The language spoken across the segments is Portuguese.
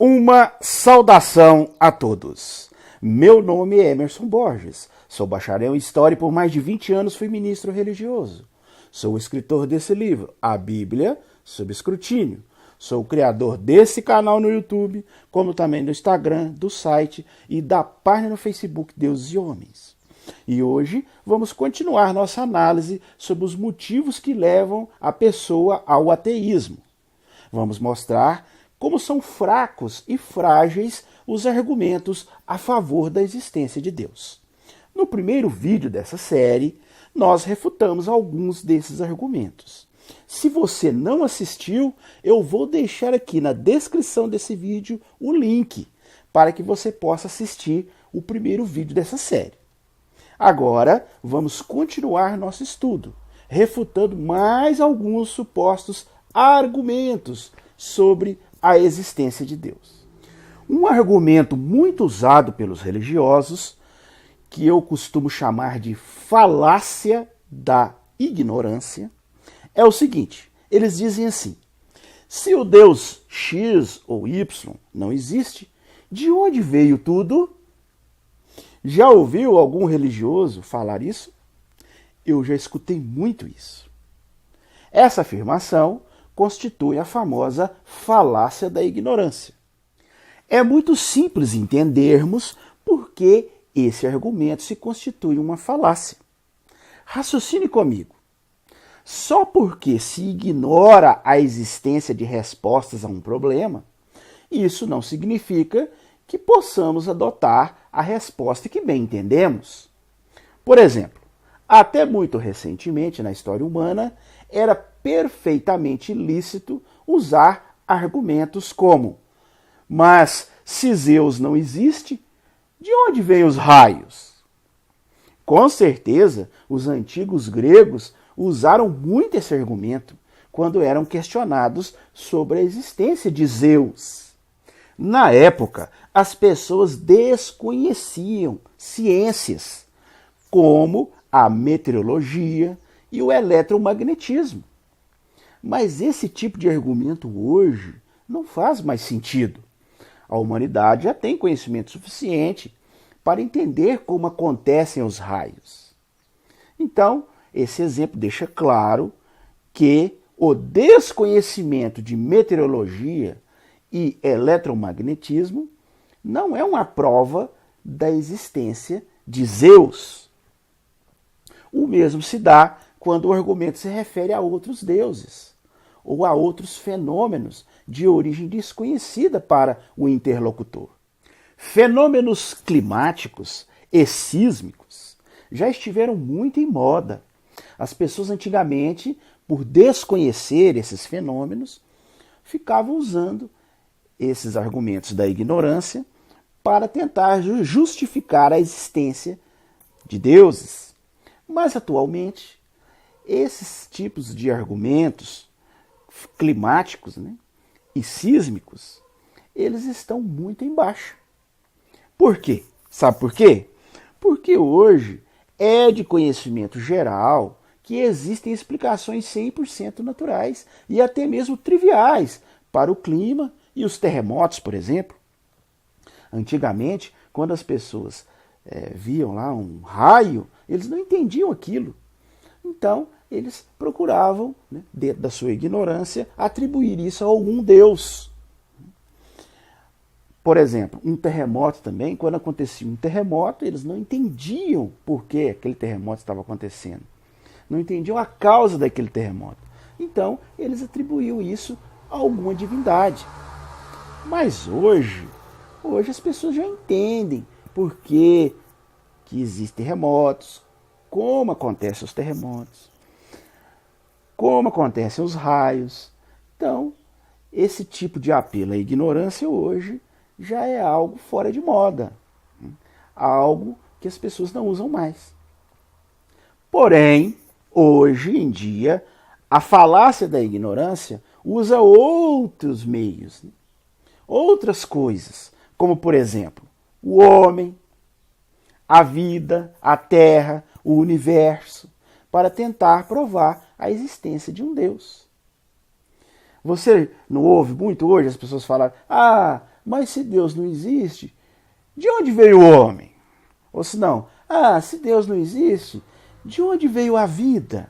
Uma saudação a todos. Meu nome é Emerson Borges. Sou bacharel em História e por mais de 20 anos fui ministro religioso. Sou o escritor desse livro, A Bíblia sob Escrutínio. Sou o criador desse canal no YouTube, como também do Instagram, do site e da página no Facebook Deuses e Homens. E hoje vamos continuar nossa análise sobre os motivos que levam a pessoa ao ateísmo. Vamos mostrar como são fracos e frágeis os argumentos a favor da existência de Deus. No primeiro vídeo dessa série, nós refutamos alguns desses argumentos. Se você não assistiu, eu vou deixar aqui na descrição desse vídeo o link para que você possa assistir o primeiro vídeo dessa série. Agora, vamos continuar nosso estudo, refutando mais alguns supostos argumentos sobre a existência de Deus. Um argumento muito usado pelos religiosos, que eu costumo chamar de falácia da ignorância, é o seguinte: eles dizem assim: se o Deus X ou Y não existe, de onde veio tudo? Já ouviu algum religioso falar isso? Eu já escutei muito isso. Essa afirmação constitui a famosa falácia da ignorância. É muito simples entendermos por que esse argumento se constitui uma falácia. Raciocine comigo. Só porque se ignora a existência de respostas a um problema, isso não significa que possamos adotar a resposta que bem entendemos. Por exemplo, até muito recentemente na história humana, era perfeitamente lícito usar argumentos como: mas se Zeus não existe, de onde vêm os raios? Com certeza, os antigos gregos usaram muito esse argumento quando eram questionados sobre a existência de Zeus. Na época, as pessoas desconheciam ciências como a meteorologia e o eletromagnetismo. Mas esse tipo de argumento hoje não faz mais sentido. A humanidade já tem conhecimento suficiente para entender como acontecem os raios. Então, esse exemplo deixa claro que o desconhecimento de meteorologia e eletromagnetismo não é uma prova da existência de Zeus. O mesmo se dá quando o argumento se refere a outros deuses ou a outros fenômenos de origem desconhecida para o interlocutor. Fenômenos climáticos e sísmicos já estiveram muito em moda. As pessoas antigamente, por desconhecer esses fenômenos, ficavam usando esses argumentos da ignorância para tentar justificar a existência de deuses. Mas atualmente, esses tipos de argumentos climáticos, e sísmicos, eles estão muito em baixa. Por quê? Sabe por quê? Porque hoje é de conhecimento geral que existem explicações 100% naturais e até mesmo triviais para o clima e os terremotos, por exemplo. Antigamente, quando as pessoas viam lá um raio, eles não entendiam aquilo. Então, eles procuravam, dentro da sua ignorância, atribuir isso a algum deus. Por exemplo, um terremoto também, quando acontecia um terremoto, eles não entendiam por que aquele terremoto estava acontecendo. Não entendiam a causa daquele terremoto. Então, eles atribuíam isso a alguma divindade. Mas hoje as pessoas já entendem por que existem terremotos, como acontecem os terremotos, como acontecem os raios. Então, esse tipo de apelo à ignorância hoje já é algo fora de moda, algo que as pessoas não usam mais. Porém, hoje em dia, a falácia da ignorância usa outros meios, outras coisas, como por exemplo, o homem, a vida, a terra, o universo, para tentar provar a existência de um Deus. Você não ouve muito hoje as pessoas falarem: mas se Deus não existe, de onde veio o homem? Ou se não, se Deus não existe, de onde veio a vida?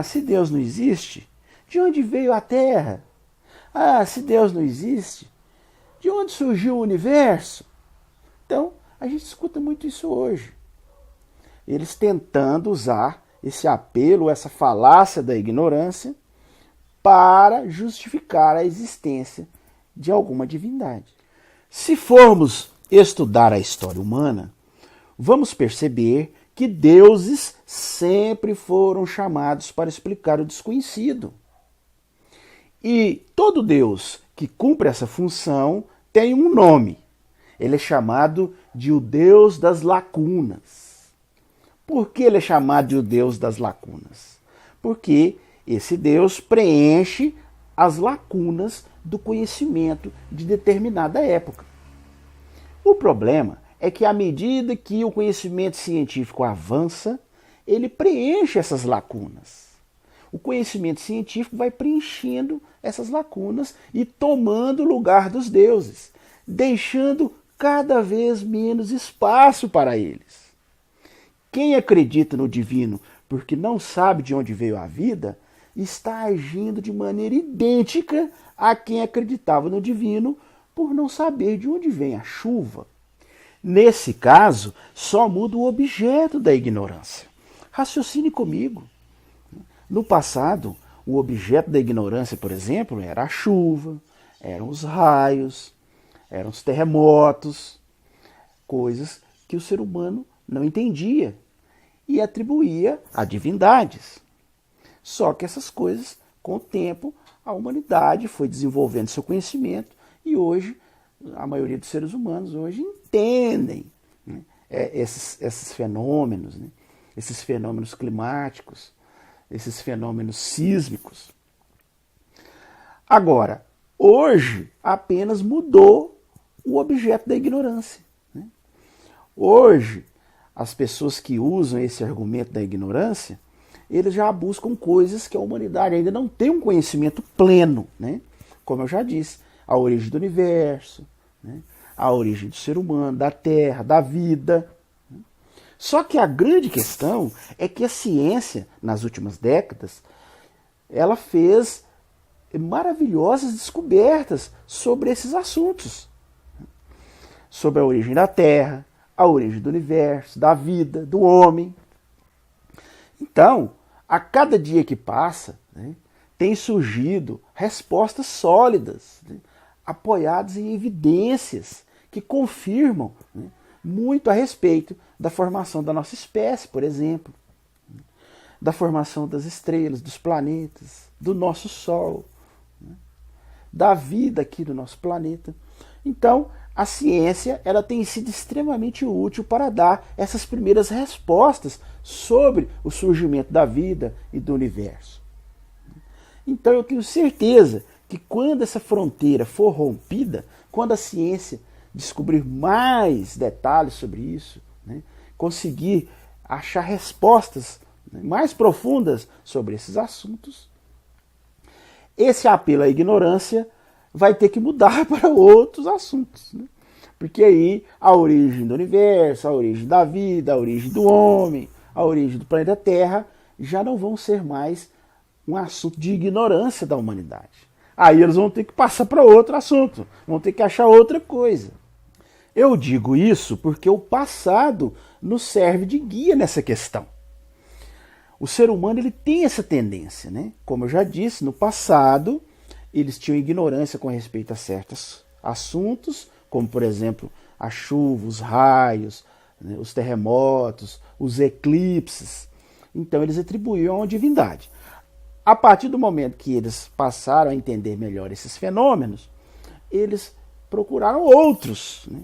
Se Deus não existe, de onde veio a terra? Se Deus não existe, de onde surgiu o universo? Então, a gente escuta muito isso hoje. Eles tentando usar esse apelo, essa falácia da ignorância para justificar a existência de alguma divindade. Se formos estudar a história humana, vamos perceber que deuses sempre foram chamados para explicar o desconhecido. E todo Deus que cumpre essa função tem um nome. Ele é chamado de o Deus das lacunas. Por que ele é chamado de o Deus das lacunas? Porque esse Deus preenche as lacunas do conhecimento de determinada época. O problema é que à medida que o conhecimento científico avança, ele preenche essas lacunas. O conhecimento científico vai preenchendo essas lacunas e tomando o lugar dos deuses, deixando cada vez menos espaço para eles. Quem acredita no divino porque não sabe de onde veio a vida, está agindo de maneira idêntica a quem acreditava no divino por não saber de onde vem a chuva. Nesse caso, só muda o objeto da ignorância. Raciocine comigo. No passado, o objeto da ignorância, por exemplo, era a chuva, eram os raios, eram os terremotos, coisas que o ser humano não entendia e atribuía a divindades. Só que essas coisas, com o tempo, a humanidade foi desenvolvendo seu conhecimento e hoje, a maioria dos seres humanos hoje entendem, né, esses fenômenos, né, esses fenômenos climáticos, esses fenômenos sísmicos. Agora, hoje apenas mudou o objeto da ignorância. Né? Hoje, as pessoas que usam esse argumento da ignorância, eles já buscam coisas que a humanidade ainda não tem um conhecimento pleno, né? Como eu já disse, a origem do universo, né? A origem do ser humano, da terra, da vida. Só que a grande questão é que a ciência, nas últimas décadas, ela fez maravilhosas descobertas sobre esses assuntos. Sobre a origem da terra, a origem do universo, da vida, do homem. Então, a cada dia que passa, né, tem surgido respostas sólidas, né, apoiadas em evidências que confirmam, né, muito a respeito da formação da nossa espécie, por exemplo, né, da formação das estrelas, dos planetas, do nosso Sol, né, da vida aqui do nosso planeta. Então, a ciência ela tem sido extremamente útil para dar essas primeiras respostas sobre o surgimento da vida e do universo. Então eu tenho certeza que quando essa fronteira for rompida, quando a ciência descobrir mais detalhes sobre isso, né, conseguir achar respostas, né, mais profundas sobre esses assuntos, esse apelo à ignorância vai ter que mudar para outros assuntos. Né? Porque aí a origem do universo, a origem da vida, a origem do homem, a origem do planeta Terra já não vão ser mais um assunto de ignorância da humanidade. Aí eles vão ter que passar para outro assunto, vão ter que achar outra coisa. Eu digo isso porque o passado nos serve de guia nessa questão. O ser humano ele tem essa tendência, né? Como eu já disse, no passado eles tinham ignorância com respeito a certos assuntos, como, por exemplo, a chuva, os raios, né, os terremotos, os eclipses. Então, eles atribuíam a uma divindade. A partir do momento que eles passaram a entender melhor esses fenômenos, eles procuraram outros, né,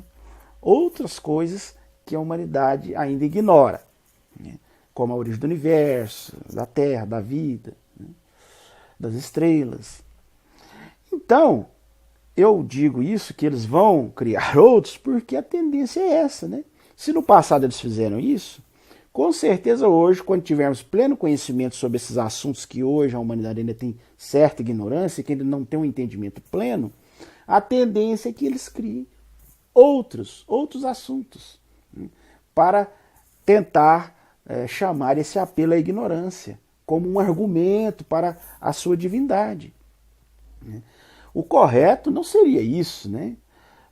outras coisas que a humanidade ainda ignora, né, como a origem do universo, da Terra, da vida, né, das estrelas. Então, eu digo isso, que eles vão criar outros, porque a tendência é essa, né? Se no passado eles fizeram isso, com certeza hoje, quando tivermos pleno conhecimento sobre esses assuntos que hoje a humanidade ainda tem certa ignorância, que ainda não tem um entendimento pleno, a tendência é que eles criem outros assuntos, né, para tentar chamar esse apelo à ignorância como um argumento para a sua divindade. O correto não seria isso, né?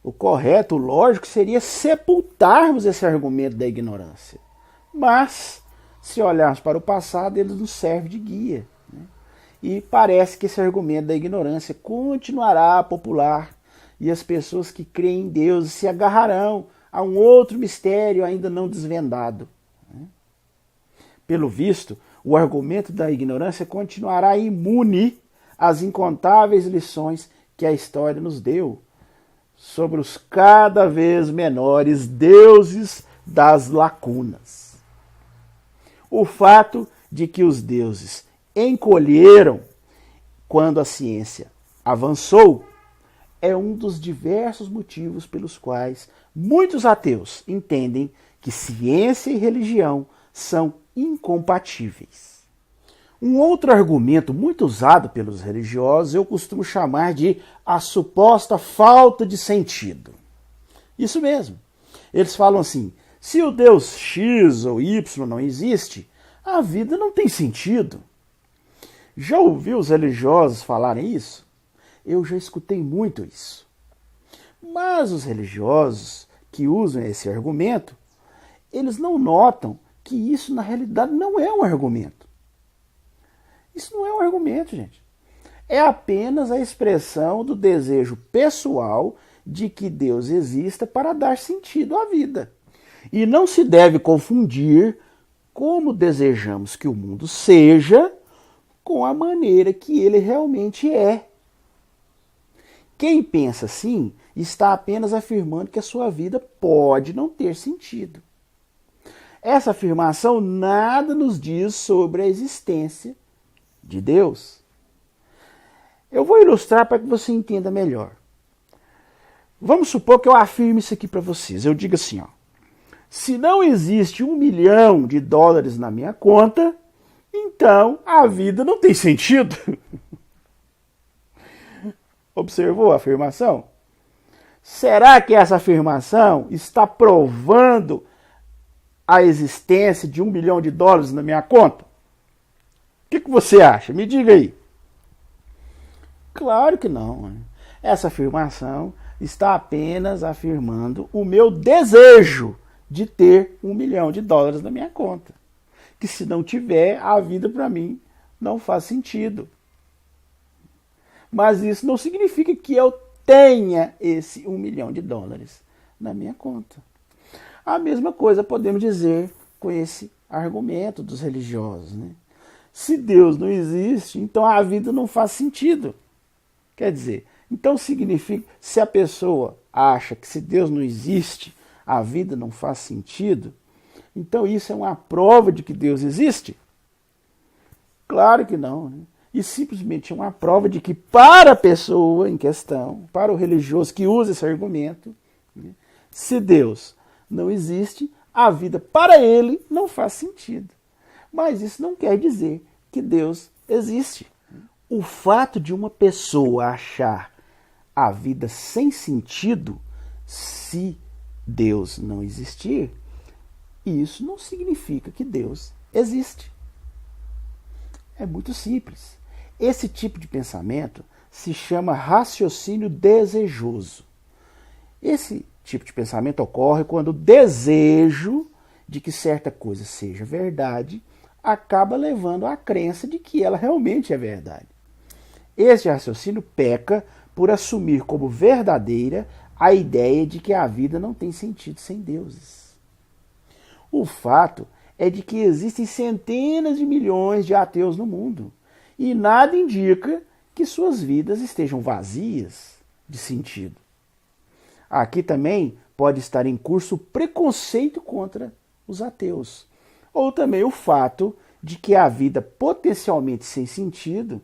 O correto, o lógico, seria sepultarmos esse argumento da ignorância. Mas, se olharmos para o passado, ele nos serve de guia, né? E parece que esse argumento da ignorância continuará popular e as pessoas que creem em Deus se agarrarão a um outro mistério ainda não desvendado, né? Pelo visto, o argumento da ignorância continuará imune às incontáveis lições que a história nos deu sobre os cada vez menores deuses das lacunas. O fato de que os deuses encolheram quando a ciência avançou é um dos diversos motivos pelos quais muitos ateus entendem que ciência e religião são incompatíveis. Um outro argumento muito usado pelos religiosos eu costumo chamar de a suposta falta de sentido. Isso mesmo. Eles falam assim, se o Deus X ou Y não existe, a vida não tem sentido. Já ouviu os religiosos falarem isso? Eu já escutei muito isso. Mas os religiosos que usam esse argumento, eles não notam que isso na realidade não é um argumento. Isso não é um argumento, gente. É apenas a expressão do desejo pessoal de que Deus exista para dar sentido à vida. E não se deve confundir como desejamos que o mundo seja com a maneira que ele realmente é. Quem pensa assim está apenas afirmando que a sua vida pode não ter sentido. Essa afirmação nada nos diz sobre a existência de Deus. Eu vou ilustrar para que você entenda melhor. Vamos supor que eu afirme isso aqui para vocês. Eu digo assim, ó, se não existe $1 milhão na minha conta, então a vida não tem sentido. Observou a afirmação? Será que essa afirmação está provando a existência de $1 bilhão na minha conta? O que você acha? Me diga aí. Claro que não. Essa afirmação está apenas afirmando o meu desejo de ter $1 milhão na minha conta. Que se não tiver, a vida para mim não faz sentido. Mas isso não significa que eu tenha esse $1 milhão na minha conta. A mesma coisa podemos dizer com esse argumento dos religiosos, né? Se Deus não existe, então a vida não faz sentido. Quer dizer, então significa, se a pessoa acha que se Deus não existe, a vida não faz sentido, então isso é uma prova de que Deus existe? Claro que não, né? E simplesmente é uma prova de que para a pessoa em questão, para o religioso que usa esse argumento, né, se Deus não existe, a vida para ele não faz sentido. Mas isso não quer dizer que Deus existe. O fato de uma pessoa achar a vida sem sentido, se Deus não existir, isso não significa que Deus existe. É muito simples. Esse tipo de pensamento se chama raciocínio desejoso. Esse tipo de pensamento ocorre quando o desejo de que certa coisa seja verdade acaba levando à crença de que ela realmente é verdade. Este raciocínio peca por assumir como verdadeira a ideia de que a vida não tem sentido sem deuses. O fato é de que existem centenas de milhões de ateus no mundo e nada indica que suas vidas estejam vazias de sentido. Aqui também pode estar em curso o preconceito contra os ateus, ou também o fato de que a vida potencialmente sem sentido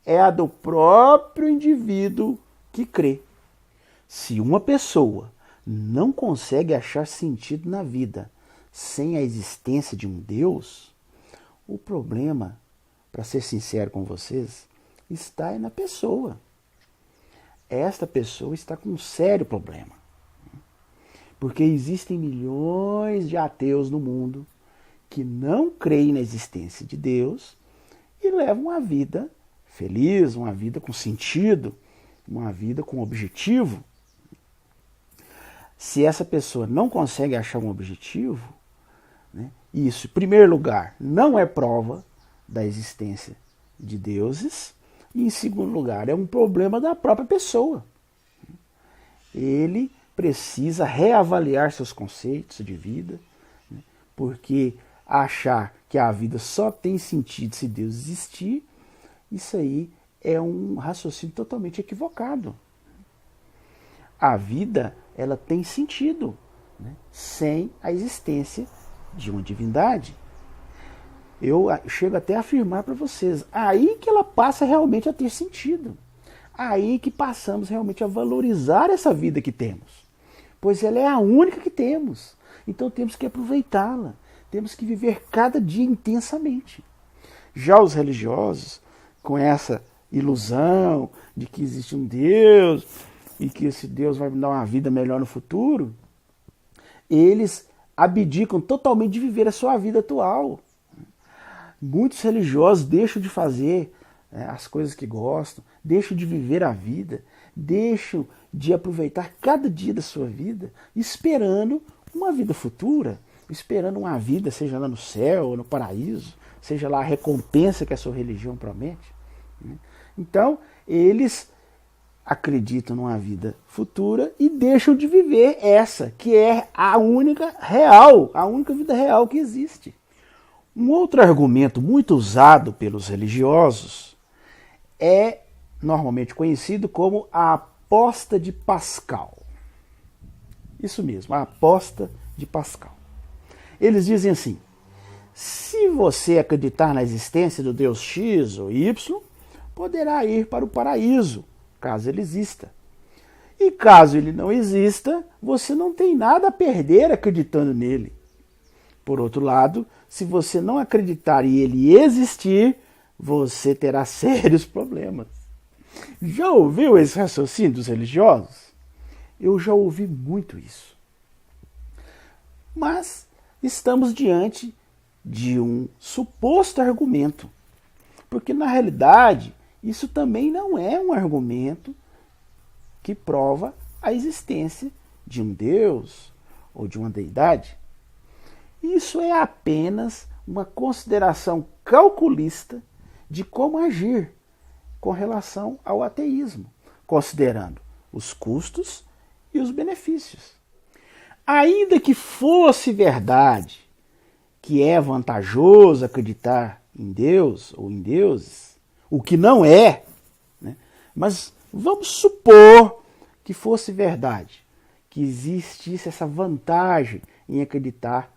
é a do próprio indivíduo que crê. Se uma pessoa não consegue achar sentido na vida sem a existência de um Deus, o problema, para ser sincero com vocês, está na pessoa. esta pessoa está com um sério problema. Porque existem milhões de ateus no mundo que não creem na existência de Deus e levam uma vida feliz, uma vida com sentido, uma vida com objetivo. Se essa pessoa não consegue achar um objetivo, né, isso, em primeiro lugar, não é prova da existência de deuses, e em segundo lugar, é um problema da própria pessoa. Ele precisa reavaliar seus conceitos de vida, né, porque achar que a vida só tem sentido se Deus existir, isso aí é um raciocínio totalmente equivocado. A vida, ela tem sentido, né, sem a existência de uma divindade. Eu chego até a afirmar para vocês, aí que ela passa realmente a ter sentido. Aí que passamos realmente a valorizar essa vida que temos. Pois ela é a única que temos. Então temos que aproveitá-la. Temos que viver cada dia intensamente. Já os religiosos, com essa ilusão de que existe um Deus e que esse Deus vai me dar uma vida melhor no futuro, eles abdicam totalmente de viver a sua vida atual. Muitos religiosos deixam de fazer as coisas que gostam, deixam de viver a vida, deixam de aproveitar cada dia da sua vida, esperando uma vida futura, esperando uma vida, seja lá no céu ou no paraíso, seja lá a recompensa que a sua religião promete. Então, eles acreditam numa vida futura e deixam de viver essa, que é a única real, a única vida real que existe. Um outro argumento muito usado pelos religiosos é normalmente conhecido como a aposta de Pascal. Isso mesmo, a aposta de Pascal. Eles dizem assim: se você acreditar na existência do Deus X ou Y, poderá ir para o paraíso, caso ele exista. E caso ele não exista, você não tem nada a perder acreditando nele. Por outro lado, se você não acreditar e ele existir, você terá sérios problemas. Já ouviu esse raciocínio dos religiosos? Eu já ouvi muito isso. Mas estamos diante de um suposto argumento. Porque na realidade, isso também não é um argumento que prova a existência de um Deus ou de uma deidade. Isso é apenas uma consideração calculista de como agir com relação ao ateísmo, considerando os custos e os benefícios. Ainda que fosse verdade que é vantajoso acreditar em Deus ou em deuses, o que não é, né? Mas vamos supor que fosse verdade, que existisse essa vantagem em acreditar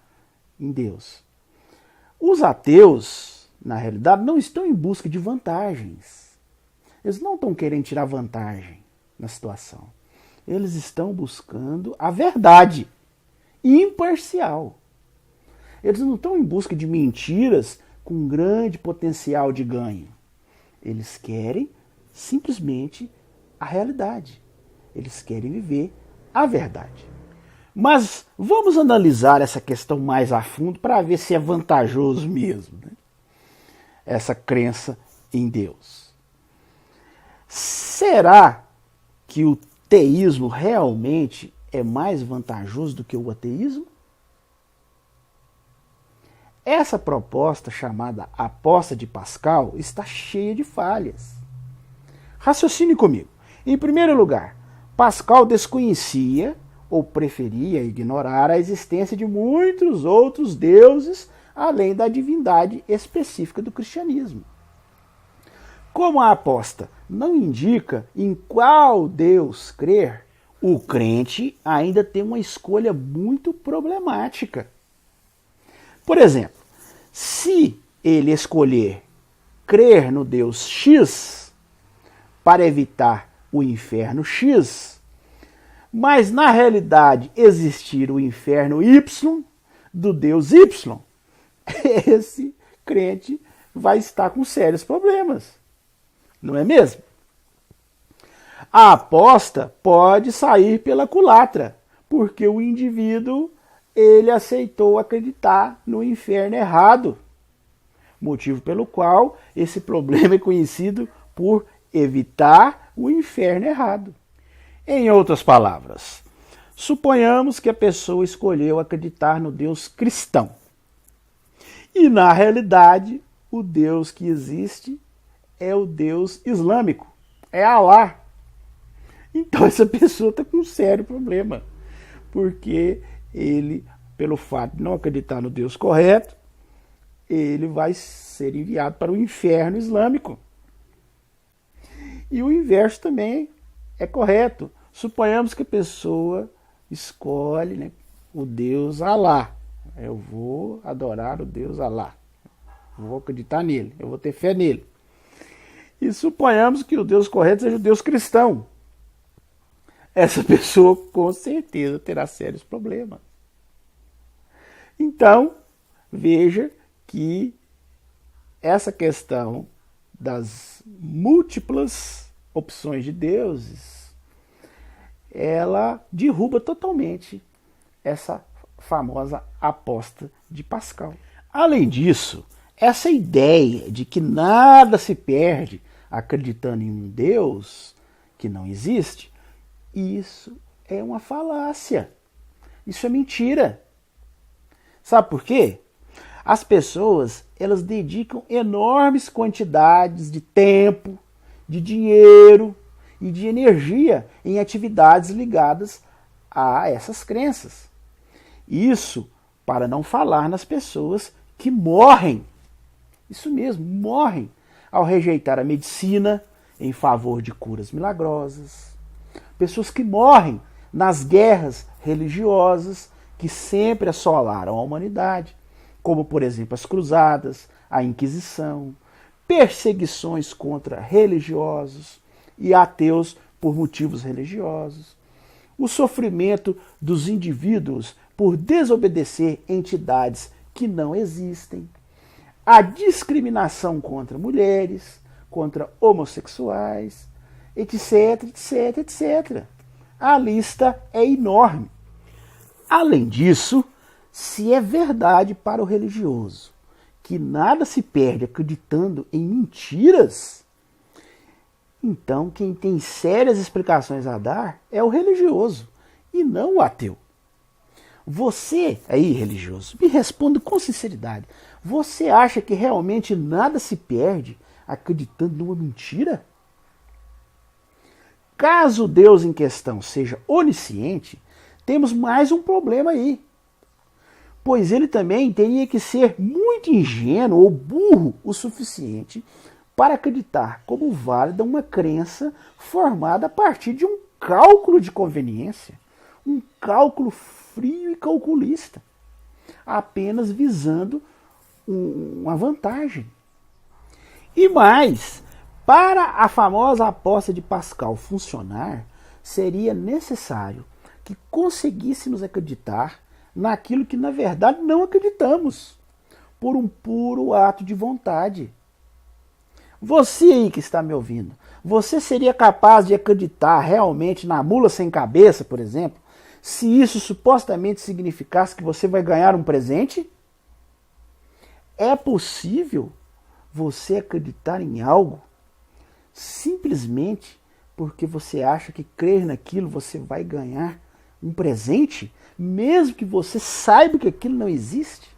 em Deus. Os ateus, na realidade, não estão em busca de vantagens. Eles não estão querendo tirar vantagem na situação. Eles estão buscando a verdade imparcial. Eles não estão em busca de mentiras com grande potencial de ganho. Eles querem simplesmente a realidade. Eles querem viver a verdade. Mas vamos analisar essa questão mais a fundo para ver se é vantajoso mesmo, né? Essa crença em Deus. Será que o teísmo realmente é mais vantajoso do que o ateísmo? Essa proposta, chamada aposta de Pascal, está cheia de falhas. Raciocine comigo. Em primeiro lugar, Pascal desconhecia ou preferia ignorar a existência de muitos outros deuses além da divindade específica do cristianismo. Como a aposta não indica em qual Deus crer, o crente ainda tem uma escolha muito problemática. Por exemplo, se ele escolher crer no Deus X para evitar o inferno X, mas na realidade existir o inferno Y do Deus Y, esse crente vai estar com sérios problemas. Não é mesmo? A aposta pode sair pela culatra, porque o indivíduo ele aceitou acreditar no inferno errado, motivo pelo qual esse problema é conhecido por evitar o inferno errado. Em outras palavras, suponhamos que a pessoa escolheu acreditar no Deus cristão. E na realidade, o Deus que existe é o Deus islâmico, é Alá. Então essa pessoa está com um sério problema, porque ele, pelo fato de não acreditar no Deus correto, ele vai ser enviado para o inferno islâmico. E o inverso também é correto. Suponhamos que a pessoa escolhe, né, o Deus Alá. Eu vou adorar o Deus Alá. Vou acreditar nele, eu vou ter fé nele. E suponhamos que o Deus correto seja o Deus cristão. Essa pessoa com certeza terá sérios problemas. Então, veja que essa questão das múltiplas opções de deuses, ela derruba totalmente essa famosa aposta de Pascal. Além disso, essa ideia de que nada se perde acreditando em um Deus que não existe, isso é uma falácia. Isso é mentira. Sabe por quê? As pessoas, elas dedicam enormes quantidades de tempo, de dinheiro e de energia em atividades ligadas a essas crenças. Isso para não falar nas pessoas que morrem. Isso mesmo, morrem ao rejeitar a medicina em favor de curas milagrosas. Pessoas que morrem nas guerras religiosas que sempre assolaram a humanidade, como, por exemplo, as cruzadas, a Inquisição, perseguições contra religiosos e ateus por motivos religiosos, o sofrimento dos indivíduos por desobedecer entidades que não existem, a discriminação contra mulheres, contra homossexuais, etc, etc, etc. A lista é enorme. Além disso, se é verdade para o religioso que nada se perde acreditando em mentiras, então quem tem sérias explicações a dar é o religioso e não o ateu. Você, aí, religioso, me responda com sinceridade. Você acha que realmente nada se perde acreditando numa mentira? Caso o Deus em questão seja onisciente, temos mais um problema aí. Pois ele também teria que ser muito ingênuo ou burro o suficiente para acreditar como válida uma crença formada a partir de um cálculo de conveniência, um cálculo frio e calculista, apenas visando uma vantagem. E mais, para a famosa aposta de Pascal funcionar, seria necessário que conseguíssemos acreditar naquilo que na verdade não acreditamos, por um puro ato de vontade. Você aí que está me ouvindo, você seria capaz de acreditar realmente na mula sem cabeça, por exemplo, se isso supostamente significasse que você vai ganhar um presente? É possível você acreditar em algo simplesmente porque você acha que crer naquilo você vai ganhar um presente, mesmo que você saiba que aquilo não existe?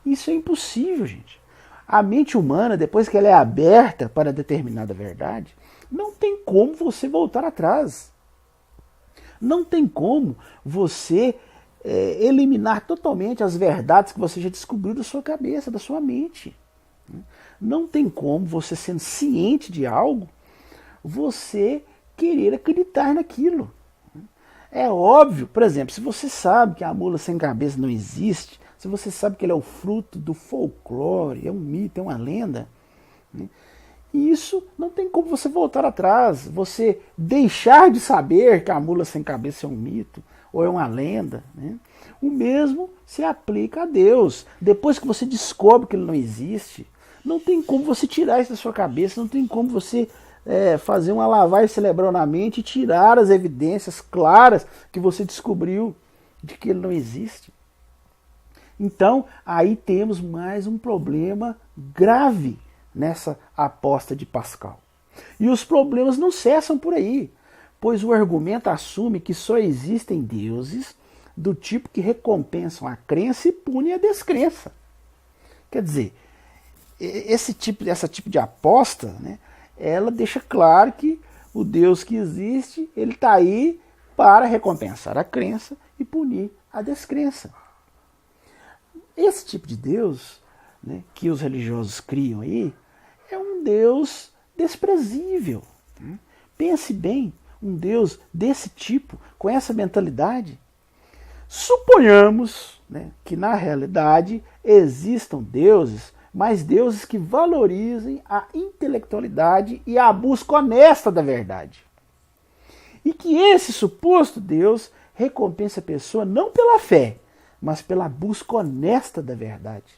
Isso é impossível, gente. A mente humana, depois que ela é aberta para determinada verdade, não tem como você voltar atrás. Não tem como você eliminar totalmente as verdades que você já descobriu da sua cabeça, da sua mente. Não tem como você, sendo ciente de algo, você querer acreditar naquilo. É óbvio, por exemplo, se você sabe que a mula sem cabeça não existe, se você sabe que ele é o fruto do folclore, é um mito, é uma lenda, né? Isso não tem como você voltar atrás, você deixar de saber que a mula sem cabeça é um mito ou é uma lenda, né? O mesmo se aplica a Deus. Depois que você descobre que ele não existe, não tem como você tirar isso da sua cabeça, não tem como você fazer uma lavagem cerebral na mente e tirar as evidências claras que você descobriu de que ele não existe. Então, aí temos mais um problema grave nessa aposta de Pascal. E os problemas não cessam por aí, pois o argumento assume que só existem deuses do tipo que recompensam a crença e punem a descrença. Quer dizer, essa tipo de aposta, né, ela deixa claro que o Deus que existe, ele está aí para recompensar a crença e punir a descrença. Esse tipo de Deus, né, que os religiosos criam aí, é um Deus desprezível. Né? Pense bem, um Deus desse tipo, com essa mentalidade. Suponhamos, né, que na realidade existam deuses, mas deuses que valorizem a intelectualidade e a busca honesta da verdade. E que esse suposto Deus recompense a pessoa não pela fé, mas pela busca honesta da verdade.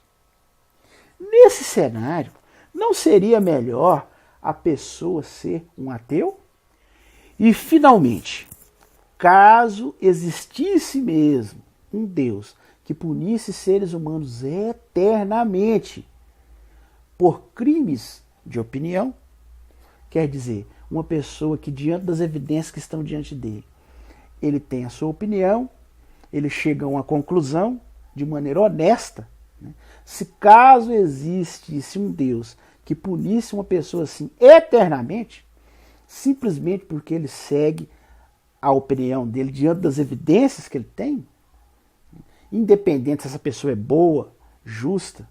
Nesse cenário, não seria melhor a pessoa ser um ateu? E, finalmente, caso existisse mesmo um Deus que punisse seres humanos eternamente por crimes de opinião, quer dizer, uma pessoa que, diante das evidências que estão diante dele, ele tem a sua opinião, ele chega a uma conclusão de maneira honesta. Né? Se caso existisse um Deus que punisse uma pessoa assim eternamente, simplesmente porque ele segue a opinião dele diante das evidências que ele tem, independente se essa pessoa é boa, justa,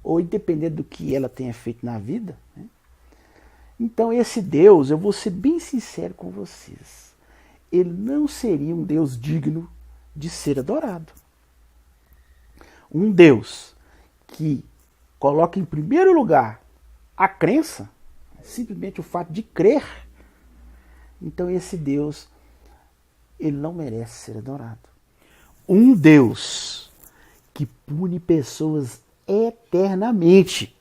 ou independente do que ela tenha feito na vida, né? Então esse Deus, eu vou ser bem sincero com vocês, ele não seria um Deus digno de ser adorado. Um Deus que coloca em primeiro lugar a crença, simplesmente o fato de crer, então esse Deus, ele não merece ser adorado. Um Deus que pune pessoas eternamente,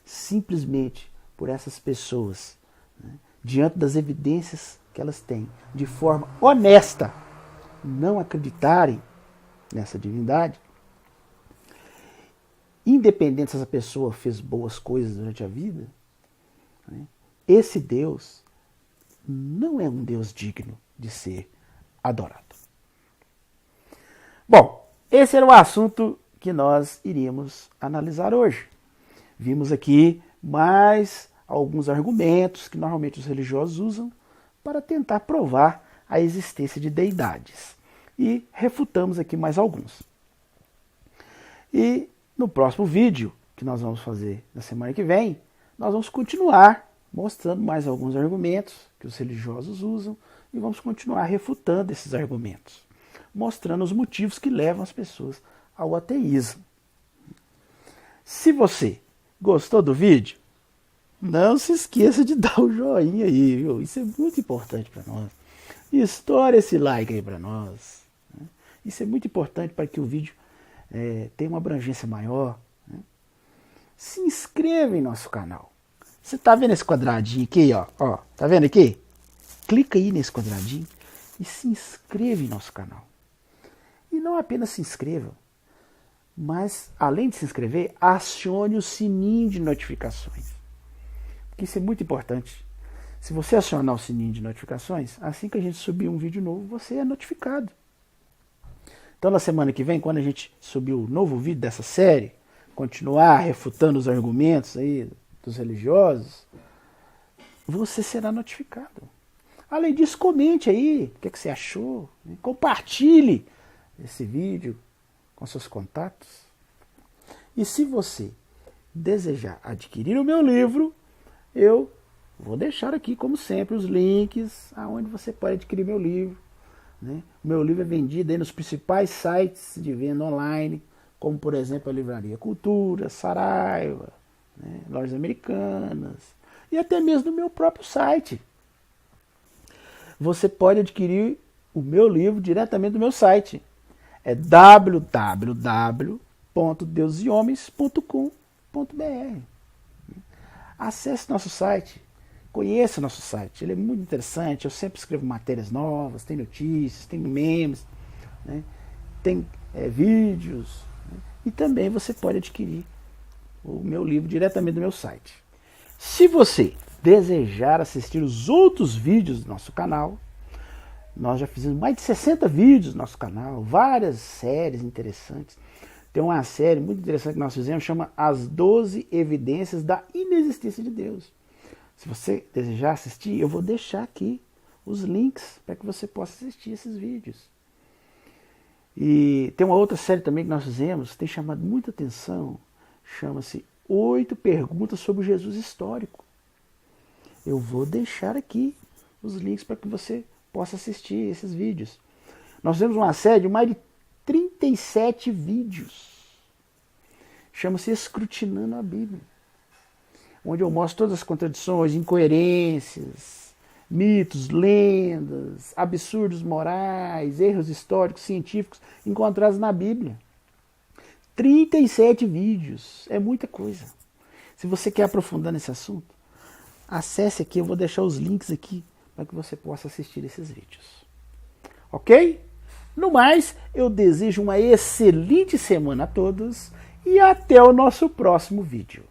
simplesmente por essas pessoas, né, diante das evidências que elas têm, de forma honesta, não acreditarem nessa divindade, independente se essa pessoa fez boas coisas durante a vida, né, esse Deus não é um Deus digno de ser adorado. Bom, esse era o assunto que nós iríamos analisar hoje. Vimos aqui mais alguns argumentos que normalmente os religiosos usam para tentar provar a existência de deidades. E refutamos aqui mais alguns. E no próximo vídeo, que nós vamos fazer na semana que vem, nós vamos continuar mostrando mais alguns argumentos que os religiosos usam e vamos continuar refutando esses argumentos, mostrando os motivos que levam as pessoas ao ateísmo. Se você gostou do vídeo, não se esqueça de dar o joinha aí, viu? Isso é muito importante para nós. Estoura esse like aí para nós. Né? Isso é muito importante para que o vídeo tenha uma abrangência maior. Né? Se inscreva em nosso canal. Você está vendo esse quadradinho aqui, ó? Tá vendo aqui? Clica aí nesse quadradinho e se inscreva em nosso canal. E não apenas se inscreva, mas além de se inscrever, acione o sininho de notificações. Porque isso é muito importante. Se você acionar o sininho de notificações, assim que a gente subir um vídeo novo, você é notificado. Então na semana que vem, quando a gente subir o novo vídeo dessa série, continuar refutando os argumentos aí dos religiosos, você será notificado. Além disso, comente aí o que você achou, né? Compartilhe esse vídeo com seus contatos. E se você desejar adquirir o meu livro, eu vou deixar aqui, como sempre, os links aonde você pode adquirir meu livro. Né? O meu livro é vendido aí nos principais sites de venda online, como por exemplo a Livraria Cultura, Saraiva, né? Lojas Americanas e até mesmo no meu próprio site. Você pode adquirir o meu livro diretamente do meu site. É www.deusehomens.com.br. acesse nosso site, conheça nosso site, ele é muito interessante, eu sempre escrevo matérias novas, tem notícias, tem memes, né? Tem vídeos, né? E também você pode adquirir o meu livro diretamente do meu site. Se você desejar assistir os outros vídeos do nosso canal, nós já fizemos mais de 60 vídeos no nosso canal, várias séries interessantes. Tem uma série muito interessante que nós fizemos, chama As 12 Evidências da Inexistência de Deus. Se você desejar assistir, eu vou deixar aqui os links para que você possa assistir esses vídeos. E tem uma outra série também que nós fizemos, tem chamado muita atenção, chama-se 8 Perguntas sobre Jesus Histórico. Eu vou deixar aqui os links para que você possa assistir esses vídeos. Nós temos uma série de mais de 37 vídeos. Chama-se Escrutinando a Bíblia, onde eu mostro todas as contradições, incoerências, mitos, lendas, absurdos morais, erros históricos, científicos encontrados na Bíblia. 37 vídeos, é muita coisa. Se você quer aprofundar nesse assunto, acesse aqui, eu vou deixar os links aqui para que você possa assistir esses vídeos. Ok? No mais, eu desejo uma excelente semana a todos e até o nosso próximo vídeo.